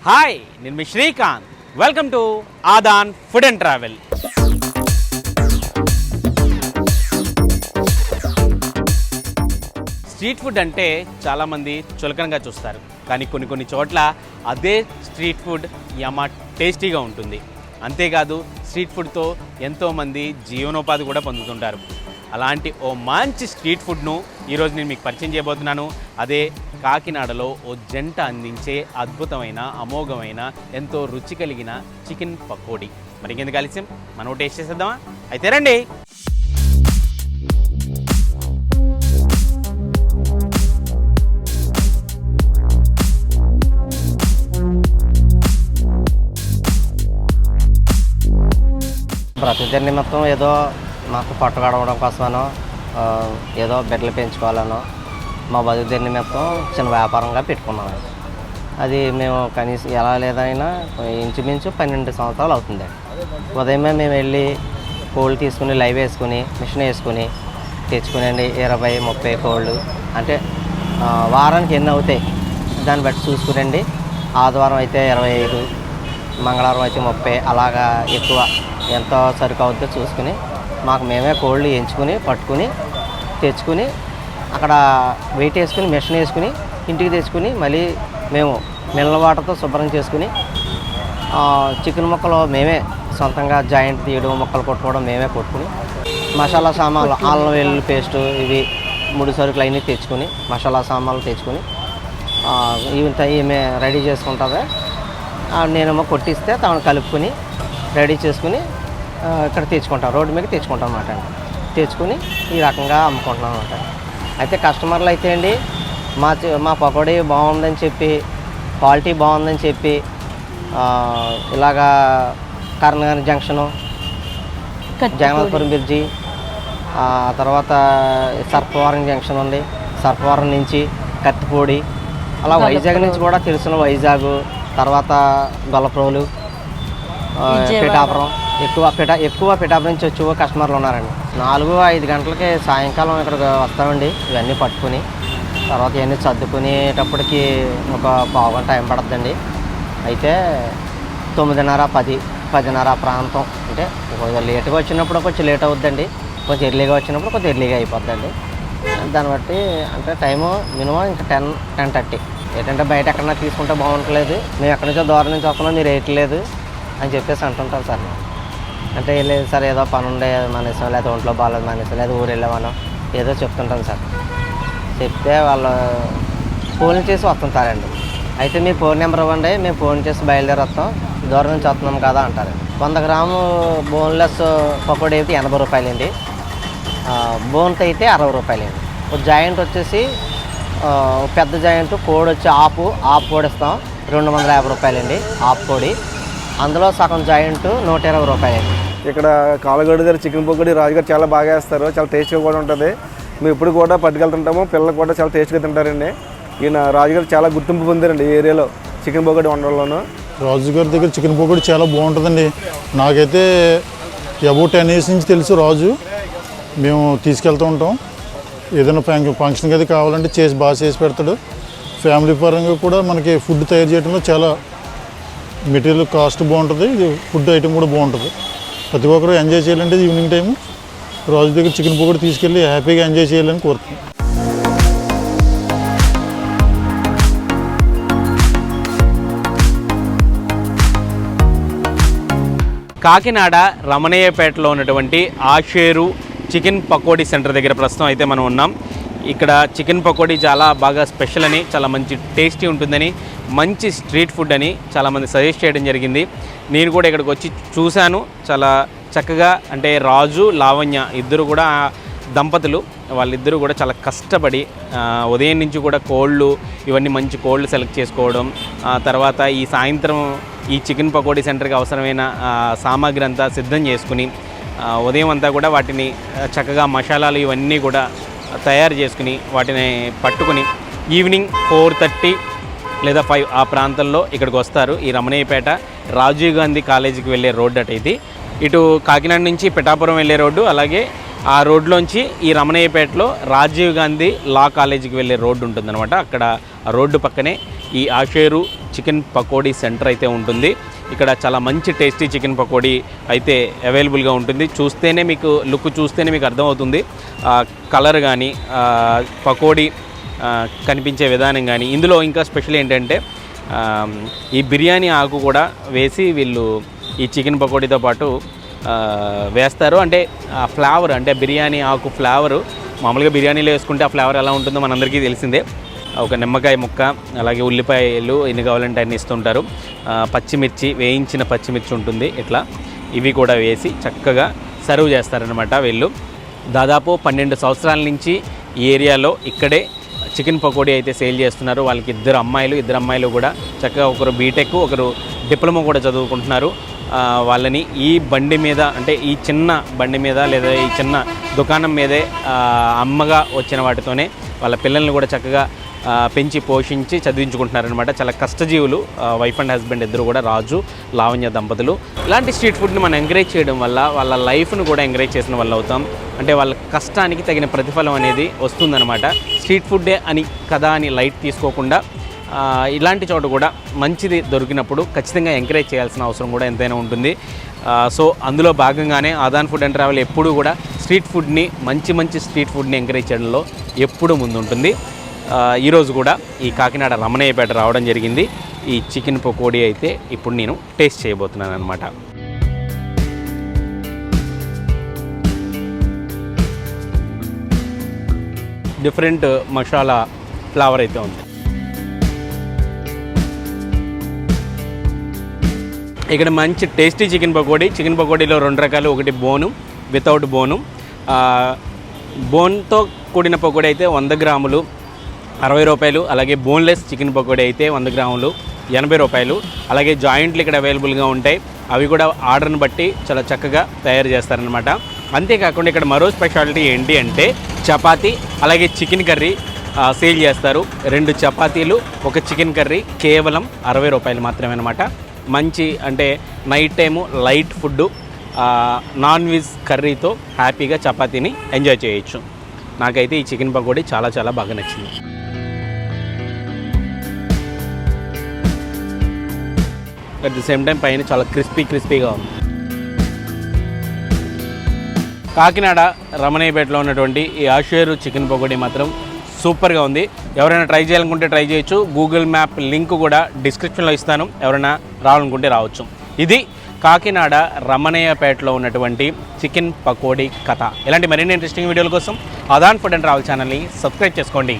Hi, నేను మీ Srikanth. Welcome to Aadan food and travel. Street food అంటే చాలామంది చులకనగా చూస్తారు, కానీ కొన్ని చోట్ల అదే స్ట్రీట్ ఫుడ్ యమ టేస్టీగా ఉంటుంది. అంతేకాదు స్ట్రీట్ ఫుడ్తో ఎంతోమంది జీవనోపాధి కూడా పొందుతుంటారు. అలాంటి ఓ మంచి స్ట్రీట్ ఫుడ్ను ఈరోజు నేను మీకు పరిచయం చేయబోతున్నాను. అదే కాకినాడలో ఓ జంట అందించే అద్భుతమైన, అమోఘమైన, ఎంతో రుచి కలిగిన చికెన్ పకోడీ. మరి ఇంకెందుకు ఆలస్యం, మనం టేస్ట్ చేసేద్దామా? అయితే రండి. ప్రతిదిన నిమిత్తం ఏదో మాకు పట్టుకోవడం కోసమనో ఏదో బిడ్డలు పెంచుకోవాలనో మా బతుకుదిన నిమిత్తం చిన్న వ్యాపారంగా పెట్టుకున్నాం. అది మేము కనీసం ఎలా లేదైనా ఇంచుమించు 12 సంవత్సరాలు అవుతుంది. ఉదయమే మేము వెళ్ళి కోళ్ళు తీసుకుని లైవ్ వేసుకుని మిషన్ వేసుకుని తెచ్చుకునండి 20-30 కోళ్ళు. అంటే వారానికి ఎన్ని అవుతాయి దాన్ని బట్టి చూసుకునండి. ఆదివారం అయితే 25, మంగళవారం అయితే 30, అలాగా ఎక్కువ ఎంతో సరుకు అవుతుందో చూసుకుని మాకు మేమే కోళ్ళు ఎంచుకుని పట్టుకుని తెచ్చుకుని అక్కడ వెయిట్ వేసుకుని మిషన్ వేసుకుని ఇంటికి తెచ్చుకుని మళ్ళీ మేము మినరల్ వాటర్తో శుభ్రం చేసుకుని చికెన్ ముక్కలు మేమే సొంతంగా జాయింట్ తీయడం, ముక్కలు కొట్టుకోవడం మేమే కొట్టుకుని మసాలా సామాన్లు, అల్లం వెల్లుల్లి పేస్టు, ఇవి ముడి సరుకులు అన్నీ తెచ్చుకుని మసాలా సామాన్లు తెచ్చుకుని ఈమె రెడీ చేసుకుంటుంది. నేనేమో కొట్టిస్తే తను కలుపుకొని రెడీ చేసుకుని ఇక్కడ తెచ్చుకుంటాం, రోడ్డు మీద తెచ్చుకుంటాం అన్నమాట. తెచ్చుకుని ఈ రకంగా అమ్ముకుంటున్నాం అన్నమాట. అయితే కస్టమర్లు అయితే అండి మా పకోడీ బాగుందని చెప్పి, క్వాలిటీ బాగుందని చెప్పి ఇలాగా కర్ణగారి జంక్షను, జగన్నాథపురం బ్రిడ్జి, తర్వాత సర్పవరం జంక్షన్ ఉంది, సర్పవరం నుంచి కత్తిపూడి, అలా వైజాగ్ నుంచి కూడా తెలిసిన వైజాగ్, తర్వాత గొల్లప్రోలు, పిఠాపురం, ఎక్కువ పిఠాపురం నుంచి వచ్చి కస్టమర్లు ఉన్నారండి. 4-5 గంటలకి సాయంకాలం ఇక్కడికి వస్తామండి. ఇవన్నీ పట్టుకుని తర్వాత ఇవన్నీ సర్దుకునేటప్పటికి ఒక పావుగంట టైం పడుతుందండి. అయితే 9:30, 10 ప్రాంతం. అంటే కొంచెం లేట్గా వచ్చినప్పుడు కొంచెం లేట్ అవుతుందండి, కొంచెం ఎర్లీగా వచ్చినప్పుడు కొంచెం ఎర్లీగా అయిపోద్దండి. దాన్ని బట్టి అంటే టైము మినిమం ఇంకా 10-10:30. ఏంటంటే బయట ఎక్కడన్నా తీసుకుంటే బాగుంటలేదు, మేము ఎక్కడి నుంచో దూరం నుంచి వస్తున్నాం, మీరు వేయట్లేదు అని చెప్పేసి అంటుంటారు సార్. అంటే లేదు సార్, ఏదో పని ఉండే మానేసాం, లేదా ఒంట్లో బాగాలేదు మానేసాం, లేదా ఊరు వెళ్ళామనో ఏదో చెప్తుంటాను సార్. చెప్తే వాళ్ళు ఫోన్ చేసి వస్తుంటారండి. అయితే మీ ఫోన్ నెంబర్ ఇవ్వండి, మేము ఫోన్ చేసి బయలుదేరి వస్తాం, దూరం నుంచి వస్తున్నాం కదా అంటారు. 100 గ్రాము బోన్లెస్ పకోడీ అయితే 80 రూపాయలండి, బోన్తో అయితే 60 రూపాయలండి. ఒక జాయింట్ వచ్చేసి పెద్ద జాయింట్ కోడి వచ్చి ఆపు కోడి ఇస్తాం 250 రూపాయలండి, ఆపు కోడి. అందులో సగం జాయింట్ 120 రూపాయలండి. ఇక్కడ కాలగడ్డ దగ్గర చికెన్ పకోడీ రాజుగారు చాలా బాగా వేస్తారు, చాలా టేస్ట్గా కూడా ఉంటుంది. మేము ఇప్పుడు కూడా పట్టుకెళ్తుంటాము, పిల్లలు కూడా చాలా టేస్ట్గా తింటారండి. ఈయన రాజుగారు చాలా గుర్తింపు పొందారండి ఈ ఏరియాలో చికెన్ పకోడీ వండడంలోనూ. రాజుగారి దగ్గర చికెన్ పకోడీ చాలా బాగుంటుందండి. నాకైతే అబౌట్ 10 years నుంచి తెలుసు రాజు. మేము తీసుకెళ్తూ ఉంటాం, ఏదైనా ఫంక్షన్కి అది కావాలంటే బాగా చేసి పెడతాడు. ఫ్యామిలీ పరంగా కూడా మనకి ఫుడ్ తయారు చేయడంలో చాలా మెటీరియల్ కాస్ట్ బాగుంటుంది, ఫుడ్ ఐటమ్ కూడా బాగుంటుంది. ప్రతి ఒక్కరు ఎంజాయ్ చేయాలంటే ఈవినింగ్ టైము రాజు దగ్గర చికెన్ పకోడీ తీసుకెళ్ళి హ్యాపీగా ఎంజాయ్ చేయాలని కోరుతున్నాం. కాకినాడ రమణయ్యపేటలో ఉన్నటువంటి ఆషేరు చికెన్ పకోడీ సెంటర్ దగ్గర ప్రస్తుతం అయితే మనం ఉన్నాం. ఇక్కడ చికెన్ పకోడీ చాలా బాగా స్పెషల్ అని, చాలా మంచి టేస్టీ ఉంటుందని, మంచి స్ట్రీట్ ఫుడ్ అని చాలామంది సజెస్ట్ చేయడం జరిగింది. నేను కూడా ఇక్కడికి వచ్చి చూశాను. చాలా చక్కగా, అంటే రాజు, లావణ్య ఇద్దరు కూడా దంపతులు, వాళ్ళిద్దరూ కూడా చాలా కష్టపడి ఉదయం నుంచి కూడా కోళ్ళు, ఇవన్నీ మంచి కోళ్ళు సెలెక్ట్ చేసుకోవడం, తర్వాత ఈ సాయంత్రం ఈ చికెన్ పకోడీ సెంటర్కి అవసరమైన సామాగ్రి అంతా సిద్ధం చేసుకుని ఉదయం అంతా కూడా వాటిని చక్కగా మసాలాలు ఇవన్నీ కూడా తయారు చేసుకుని వాటిని పట్టుకుని ఈవినింగ్ 4:30 లేదా 5 ఆ ప్రాంతంలో ఇక్కడికి వస్తారు. ఈ రమణయ్యపేట రాజీవ్ గాంధీ కాలేజీకి వెళ్ళే రోడ్డు అటైతే, ఇటు కాకినాడ నుంచి పిఠాపురం వెళ్ళే రోడ్డు, అలాగే ఆ రోడ్లోంచి ఈ రమణయ్యపేటలో రాజీవ్ గాంధీ లా కాలేజీకి వెళ్ళే రోడ్డు ఉంటుందన్నమాట. అక్కడ ఆ రోడ్డు పక్కనే ఈ ఆషేరు చికెన్ పకోడీ సెంటర్ అయితే ఉంటుంది. ఇక్కడ చాలా మంచి టేస్టీ చికెన్ పకోడీ అయితే అవైలబుల్గా ఉంటుంది. చూస్తేనే మీకు లుక్ చూస్తేనే మీకు అర్థమవుతుంది. కలర్ కానీ పకోడీ కనిపించే విధానం కానీ. ఇందులో ఇంకా స్పెషల్ ఏంటంటే ఈ బిర్యానీ ఆకు కూడా వేసి వీళ్ళు ఈ చికెన్ పకోడీతో పాటు వేస్తారు. అంటే ఆ ఫ్లేవర్, అంటే బిర్యానీ ఆకు ఫ్లేవరు మామూలుగా బిర్యానీలో వేసుకుంటే ఆ ఫ్లేవర్ ఎలా ఉంటుందో మనందరికీ తెలిసిందే. ఒక నిమ్మకాయ ముక్క, అలాగే ఉల్లిపాయలు ఎన్ని కావాలంటే అన్ని ఇస్తుంటారు. పచ్చిమిర్చి, వేయించిన పచ్చిమిర్చి ఉంటుంది. ఇట్లా ఇవి కూడా వేసి చక్కగా సర్వ్ చేస్తారనమాట. వీళ్ళు దాదాపు 12 సంవత్సరాల నుంచి ఈ ఏరియాలో ఇక్కడే చికెన్ పకోడీ అయితే సేల్ చేస్తున్నారు. వాళ్ళకి ఇద్దరు అమ్మాయిలు కూడా చక్కగా ఒకరు బీటెక్, ఒకరు డిప్లొమా కూడా చదువుకుంటున్నారు. వాళ్ళని ఈ బండి మీద, అంటే ఈ చిన్న బండి మీద లేదా ఈ చిన్న దుకాణం మీదే అమ్మగా వచ్చిన వాటితోనే వాళ్ళ పిల్లల్ని కూడా చక్కగా పెంచి పోషించి చదివించుకుంటున్నారనమాట. చాలా కష్టజీవులు, వైఫ్ అండ్ హస్బెండ్ ఇద్దరు కూడా, రాజు లావణ్య దంపతులు. ఇలాంటి స్ట్రీట్ ఫుడ్ని మనం ఎంకరేజ్ చేయడం వల్ల వాళ్ళ లైఫ్ను కూడా ఎంకరేజ్ చేసిన వాళ్ళు అవుతాం. అంటే వాళ్ళ కష్టానికి తగిన ప్రతిఫలం అనేది వస్తుందన్నమాట. స్ట్రీట్ ఫుడ్డే అని కదా అని లైట్ తీసుకోకుండా ఇలాంటి చోట కూడా మంచిది దొరికినప్పుడు ఖచ్చితంగా ఎంకరేజ్ చేయాల్సిన అవసరం కూడా ఎంతైనా ఉంటుంది. సో అందులో భాగంగానే ఆదాన్ ఫుడ్ అండ్ ట్రావెల్ ఎప్పుడూ కూడా స్ట్రీట్ ఫుడ్ని, మంచి స్ట్రీట్ ఫుడ్ని ఎంకరేజ్ చేయడంలో ఎప్పుడూ ముందుంటుంది. ఈరోజు కూడా ఈ కాకినాడ రమణయ్యపేట రావడం జరిగింది. ఈ చికెన్ పకోడీ అయితే ఇప్పుడు నేను టేస్ట్ చేయబోతున్నాను అనమాట. డిఫరెంట్ మసాలా ఫ్లేవర్ అయితే ఉంది. ఇక్కడ మంచి టేస్టీ చికెన్ పకోడీలో 2 రకాలు. ఒకటి బోను, వితౌట్ బోను. బోన్తో కూడిన పకోడీ అయితే 100 గ్రాములు 60 రూపాయలు. అలాగే బోన్లెస్ చికెన్ పకోడీ అయితే 100 గ్రాములు 80 రూపాయలు. అలాగే జాయింట్లు ఇక్కడ అవైలబుల్గా ఉంటాయి. అవి కూడా ఆర్డర్ని బట్టి చాలా చక్కగా తయారు చేస్తారనమాట. అంతేకాకుండా ఇక్కడ మరో స్పెషాలిటీ ఏంటి అంటే చపాతీ, అలాగే చికెన్ కర్రీ సేల్ చేస్తారు. 2 చపాతీలు, 1 చికెన్ కర్రీ కేవలం 60 రూపాయలు మాత్రమే అనమాట. మంచి, అంటే night time light food, non veg కర్రీతో హ్యాపీగా చపాతీని ఎంజాయ్ చేయొచ్చు. నాకైతే ఈ చికెన్ పకోడీ చాలా బాగా నచ్చింది. అట్ ది సేమ్ టైం పైన చాలా క్రిస్పీగా ఉంది. కాకినాడ రమణయ్యపేటలో ఉన్నటువంటి ఈ ఆషేరు చికెన్ పకోడీ మాత్రం సూపర్గా ఉంది. ఎవరైనా ట్రై చేయాలనుకుంటే ట్రై చేయొచ్చు. గూగుల్ మ్యాప్ లింక్ కూడా డిస్క్రిప్షన్లో ఇస్తాను. ఎవరైనా రావాలనుకుంటే రావచ్చు. ఇది కాకినాడ రమణయ్యపేటలో ఉన్నటువంటి చికెన్ పకోడీ కథ. ఇలాంటి మరిన్ని ఇంట్రెస్టింగ్ వీడియోల కోసం ఆదాన్ ఫుడ్ అండ్ ట్రావెల్ ఛానల్ని సబ్స్క్రైబ్ చేసుకోండి.